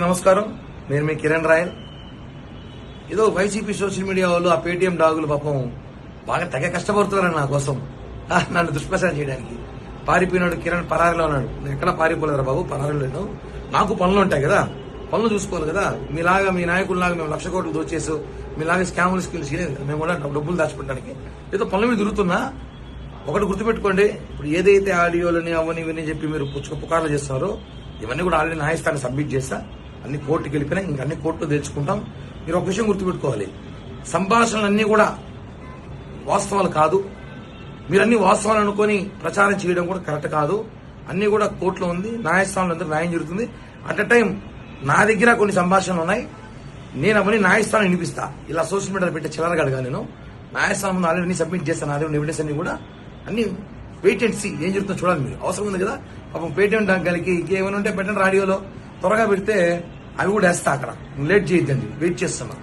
నమస్కారం, నేను మీ కిరణ్ రాయల్. ఏదో వైసీపీ సోషల్ మీడియా వాళ్ళు ఆ పేటీఎం డాగులు పాపం బాగా తెగ కష్టపడుతున్నారని నా కోసం నన్ను దుష్ప్రచారం చేయడానికి. పారిపోయినాడు కిరణ్ పరారిలో ఉన్నాడు. నేను ఎక్కడ పారిపోలేదురా బాబు, పరారిలో లేను. నాకు పనులు ఉంటాయి కదా, పనులు చూసుకోవాలి కదా. మీలాగా మీ నాయకుల్లాగా మేము 1,00,000 కోట్లు దోచేసు మీలాగా స్కాములు స్కిల్స్ మేము కూడా డబ్బులు దాచిపెట్టడానికి ఏదో పనుల మీద తిరుగుతున్నా. ఒకటి గుర్తుపెట్టుకోండి, ఇప్పుడు ఏదైతే ఆడియోలని అవని ఇవన్నీ చెప్పి మీరు పుకార్లు చేస్తున్నారో ఇవన్నీ కూడా ఆల్రెడీ న్యాయస్థానం సబ్మిట్ చేస్తా, అన్ని కోర్టుకి వెళ్ళిపోయినా ఇంకా అన్ని కోర్టులో తెచ్చుకుంటాం. మీరు ఒక విషయం గుర్తుపెట్టుకోవాలి, సంభాషణలన్నీ కూడా వాస్తవాలు కాదు. మీరు అన్ని వాస్తవాలు అనుకుని ప్రచారం చేయడం కూడా కరెక్ట్ కాదు. అన్ని కూడా కోర్టులో ఉంది, న్యాయస్థానంలో అందరూ న్యాయం జరుగుతుంది. అట్ అ టైం నా దగ్గర కొన్ని సంభాషణలు ఉన్నాయి, నేను అవన్నీ న్యాయస్థానం వినిపిస్తా. ఇలా సోషల్ మీడియాలో పెట్టే చిల్లరగడగా నేను న్యాయస్థానం ముందు ఆల్రెడీ సబ్మిట్ చేస్తాను. అదే ఎవిడెన్స్ అన్ని కూడా అన్ని వెయిట్ అండ్ సీ ఏం జరుగుతుందో చూడాలి. మీరు అవసరం ఉంది కదా, పాపం పేటీఎం డాగ్గాలకి ఇంకేమైనా ఉంటే పెట్టండి, రాడియోలో త్వరగా పెడితే అవి కూడా వేస్తా. అక్కడ లేట్ చేయొద్దండి, వెయిట్ చేస్తున్నా.